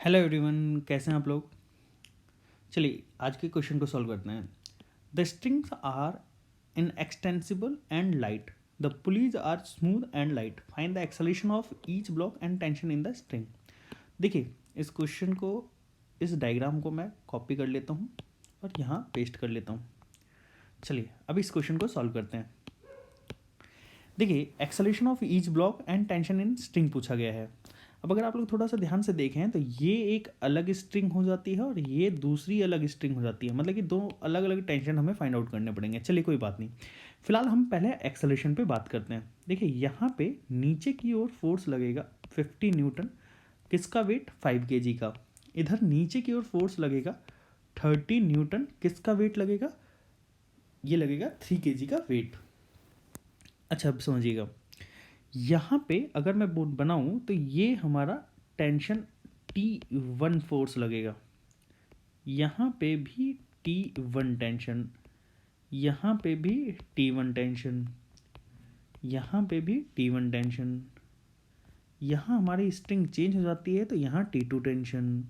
Hello everyone, कैसे हैं आप लोग। चलिए आज के क्वेश्चन को सॉल्व करते हैं। The strings are inextensible and light, the pulleys are smooth and light, find the acceleration of each block and tension in the string. देखिए इस क्वेश्चन को, इस डायग्राम को मैं कॉपी कर लेता हूँ और यहाँ पेस्ट कर लेता हूँ। चलिए अब इस क्वेश्चन को सॉल्व करते हैं। देखिए acceleration of each block and tension in string पूछा गया है। अब अगर आप लोग थोड़ा सा ध्यान से देखें तो ये एक अलग स्ट्रिंग हो जाती है और ये दूसरी अलग स्ट्रिंग हो जाती है, मतलब कि दो अलग अलग टेंशन हमें फाइंड आउट करने पड़ेंगे। चलिए कोई बात नहीं, फिलहाल हम पहले एक्सेलेरेशन पे बात करते हैं। देखिए यहाँ पे नीचे की ओर फोर्स लगेगा 50 न्यूटन, किसका वेट 5 kg का। इधर नीचे की ओर फोर्स लगेगा 30 न्यूटन, किसका वेट लगेगा, ये लगेगा 3 kg का वेट। अच्छा अब समझिएगा, यहाँ पे अगर मैं बनाऊँ तो ये हमारा टेंशन T1 फोर्स लगेगा, यहाँ पे भी T1 टेंशन, यहाँ पे भी T1 टेंशन, यहाँ पे भी T1 टेंशन। यहाँ हमारी स्ट्रिंग चेंज हो जाती है तो यहाँ T2 टेंशन,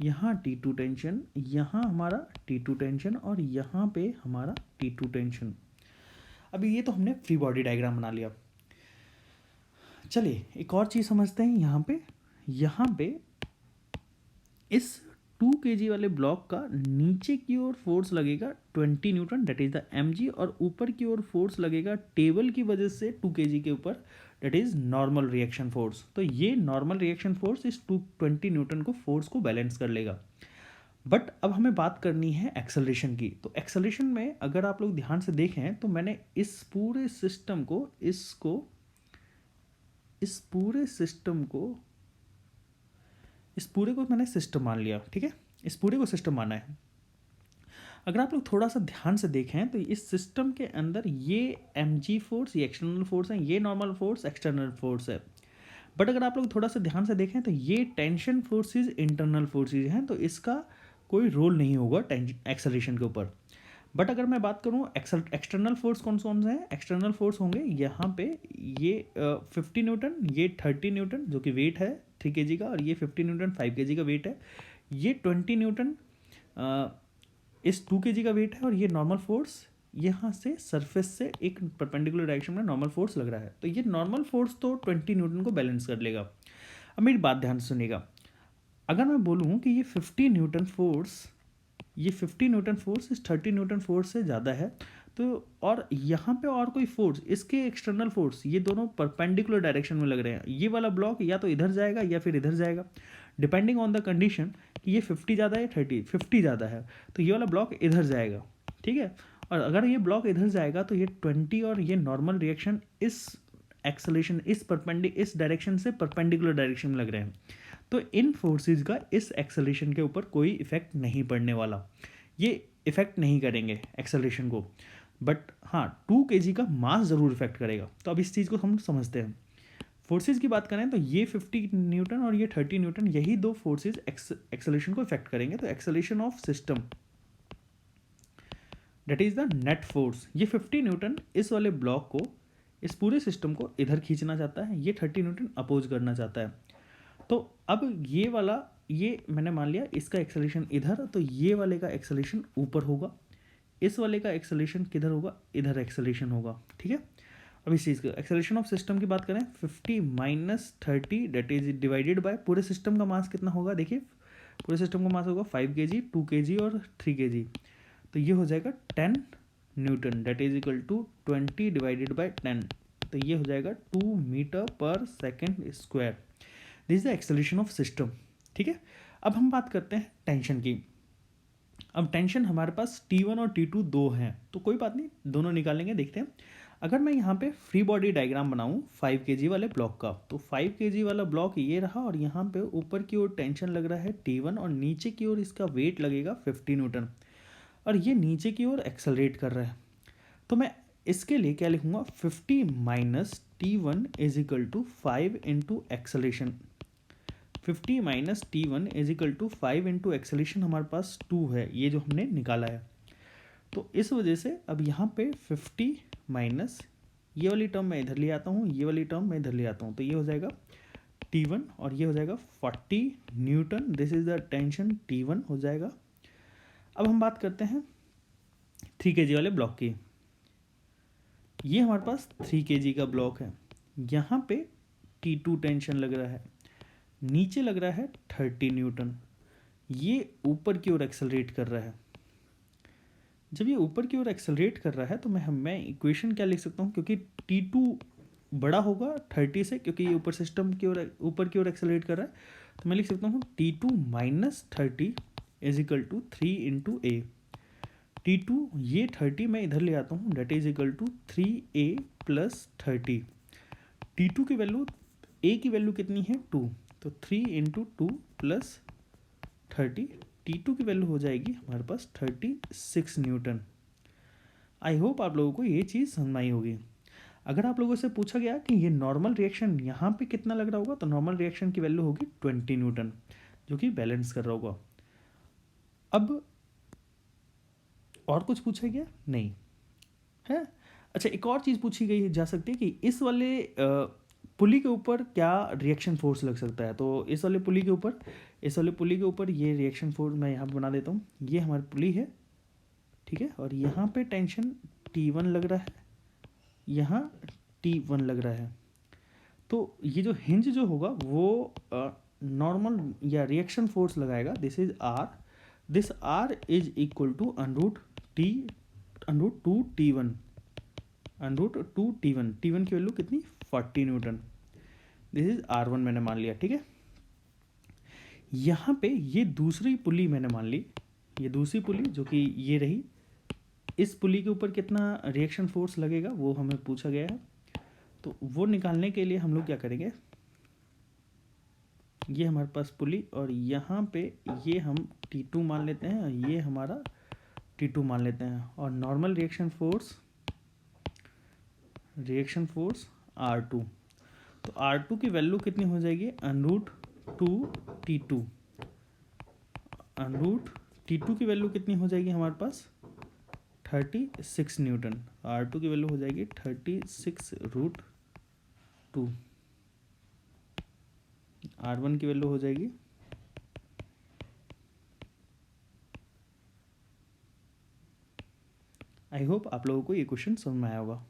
यहाँ T2 टेंशन, यहाँ हमारा T2 टेंशन और यहाँ पे हमारा T2 टेंशन। अभी ये तो हमने फ्री बॉडी डायग्राम बना लिया। चलिए एक और चीज़ समझते हैं। यहाँ पे इस 2 kg वाले ब्लॉक का नीचे की ओर फोर्स लगेगा 20 Newton, that is the mg, और ऊपर की ओर फोर्स लगेगा टेबल की वजह से 2 kg के ऊपर, that is normal reaction force. तो ये नॉर्मल रिएक्शन फोर्स इस 220 न्यूटन को फोर्स को बैलेंस कर लेगा। बट अब हमें बात करनी है एक्सेलरेशन की। तो एक्सेलरेशन में अगर आप लोग ध्यान से देखें तो मैंने इस पूरे सिस्टम को इस पूरे को मैंने सिस्टम मान लिया, ठीक है, इस पूरे को सिस्टम माना है। अगर आप लोग थोड़ा सा ध्यान से देखें तो इस सिस्टम के अंदर ये mg फोर्स, ये एक्सटर्नल फोर्स है, ये नॉर्मल फोर्स एक्सटर्नल फोर्स है। बट अगर आप लोग थोड़ा सा ध्यान से देखें तो ये टेंशन फोर्सेस इंटरनल फोर्सेस हैं, तो इसका कोई रोल नहीं होगा एक्सेलरेशन के ऊपर। बट अगर मैं बात करूँ एक्सटर्नल फोर्स कौन कौन से हैं, एक्सटर्नल फोर्स होंगे यहाँ पे ये 50 न्यूटन, ये 30 न्यूटन जो कि वेट है 3 kg का, और ये 50 न्यूटन 5 kg का वेट है, ये 20 न्यूटन इस 2 kg का वेट है, और ये नॉर्मल फोर्स यहाँ से सरफेस से एक परपेंडिकुलर डायरेक्शन में नॉर्मल फोर्स लग रहा है। तो ये नॉर्मल फोर्स तो 20 न्यूटन को बैलेंस कर लेगा। अब मेरी बात ध्यान से सुनिएगा, अगर मैं बोलूँ कि ये 50 न्यूटन फोर्स इस 30 न्यूटन फोर्स से ज़्यादा है, तो और यहाँ पे और कोई फोर्स, इसके एक्सटर्नल फोर्स, ये दोनों परपेंडिकुलर डायरेक्शन में लग रहे हैं। ये वाला ब्लॉक या तो इधर जाएगा या फिर इधर जाएगा, डिपेंडिंग ऑन द कंडीशन कि ये 50 ज़्यादा है 30, 50 ज़्यादा है तो ये वाला ब्लॉक इधर जाएगा, ठीक है। और अगर ये ब्लॉक इधर जाएगा तो ये 20 और ये नॉर्मल रिएक्शन इस एक्सेलरेशन इस डायरेक्शन से परपेंडिकुलर डायरेक्शन में लग रहे हैं। तो इन फोर्सेस का इस एक्सेलरेशन के ऊपर कोई इफेक्ट नहीं पड़ने वाला, ये इफेक्ट नहीं करेंगे एक्सेलरेशन को। बट हाँ 2 kg का मास ज़रूर इफेक्ट करेगा। तो अब इस चीज़ को हम समझते हैं। फोर्सेस की बात करें तो ये 50 न्यूटन और ये 30 न्यूटन, यही दो फोर्सेस एक्सेलरेशन को इफेक्ट करेंगे। तो acceleration of system, that is the net force, ये 50 न्यूटन इस वाले ब्लॉक को, इस पूरे सिस्टम को इधर खींचना चाहता है, ये 30 न्यूटन अपोज करना चाहता है। तो अब ये वाला, ये मैंने मान लिया इसका एक्सेलरेशन इधर, तो ये वाले का एक्सेलरेशन ऊपर होगा, इस वाले का एक्सेलरेशन किधर होगा, इधर एक्सेलरेशन होगा, ठीक है। अब इस चीज़ का एक्सेलरेशन ऑफ सिस्टम की बात करें, 50 minus 30 that is divided by पूरे सिस्टम का मास कितना होगा। देखिए पूरे सिस्टम का मास होगा 5 kg, 2 kg और 3 kg, तो ये हो जाएगा 10 newton, that is equal to 20 divided by 10, तो ये हो जाएगा 2 मीटर पर second square. This is the acceleration of system, ठीक है। अब हम बात करते हैं टेंशन की। अब टेंशन हमारे पास T1 और T2 दो हैं, तो कोई बात नहीं, दोनों निकालेंगे, देखते हैं। अगर मैं यहाँ पे फ्री बॉडी डायग्राम बनाऊँ 5 kg वाले ब्लॉक का, तो 5 kg वाला ब्लॉक ये रहा, और यहाँ पे ऊपर की ओर टेंशन लग रहा है T1 और नीचे की ओर इसका वेट लगेगा 50 न्यूटन, और ये नीचे की ओर एक्सेलरेट कर रहा है। तो मैं इसके लिए क्या लिखूँगा, 50 minus T1 is equal to 5 into acceleration. 50 minus T1 is equal to 5 into acceleration हमारे पास 2 है, ये जो हमने निकाला है। तो इस वजह से अब यहाँ पे 50 माइनस ये वाली टर्म मैं इधर ले आता हूँ, ये वाली टर्म मैं इधर ले आता हूँ, तो ये हो जाएगा T1 और ये हो जाएगा 40 Newton. This is the tension T1 हो जाएगा। अब हम बात करते हैं 3 kg वाले ब्लॉक की। ये हमारे पास 3 kg का ब्लॉक है, यहाँ पे T2 टेंशन लग रहा है, नीचे लग रहा है 30 न्यूटन, ये ऊपर की ओर एक्सेलरेट कर रहा है। जब ये ऊपर की ओर एक्सेलरेट कर रहा है तो मैं इक्वेशन क्या लिख सकता हूँ, क्योंकि T2 बड़ा होगा 30 से, क्योंकि ये ऊपर की ओर एक्सेलरेट कर रहा है, तो मैं लिख सकता हूँ T2 minus 30 is equal to 3 into a. T2 ये 30 मैं इधर ले आता हूँ, that is equal to 3a plus 30। T2 की वैल्यू, a की वैल्यू कितनी है 2, तो 3 इंटू 2 प्लस 30, T2 की वैल्यू हो जाएगी हमारे पास 36 न्यूटन। आई होप आप लोगों को ये चीज़ समझ आई होगी। अगर आप लोगों से पूछा गया कि ये नॉर्मल रिएक्शन यहाँ पे कितना लग रहा होगा, तो नॉर्मल रिएक्शन की वैल्यू होगी 20 न्यूटन, जो कि बैलेंस कर रहा होगा। अब और कुछ पूछा गया नहीं है? अच्छा, एक और चीज़ पूछी गई जा सकती है कि इस वाले पुली के ऊपर क्या रिएक्शन फोर्स लग सकता है। तो इस वाले पुली के ऊपर ये रिएक्शन फोर्स मैं यहाँ पे बना देता हूँ। ये हमारी पुली है, ठीक है, और यहाँ पे टेंशन T1 लग रहा है, यहाँ T1 लग रहा है। तो ये जो हिंज जो होगा वो नॉर्मल या रिएक्शन फोर्स लगाएगा। This is R, this R is equal to √2T1, √2T1। T1 की वैल्यू कितनी 40 न्यूटन। दिस इज R1 मैंने मान लिया, ठीक है। यहाँ पे ये दूसरी पुली मैंने मान ली, ये दूसरी पुली जो कि ये रही, इस पुली के ऊपर कितना रिएक्शन फोर्स लगेगा वो हमें पूछा गया है। तो वो निकालने के लिए हम लोग क्या करेंगे, ये हमारे पास पुली और यहाँ पे ये हम T2 मान लेते हैं और ये हमारा T2 मान लेते हैं, और नॉर्मल रिएक्शन फोर्स R2। तो R2 की वैल्यू कितनी हो जाएगी, √2T2। √T2 की वैल्यू कितनी हो जाएगी हमारे पास 36 न्यूटन। R2 की वैल्यू हो जाएगी 36√2। R1 की वैल्यू हो जाएगी, आई होप आप लोगों को ये क्वेश्चन समझ में आया होगा।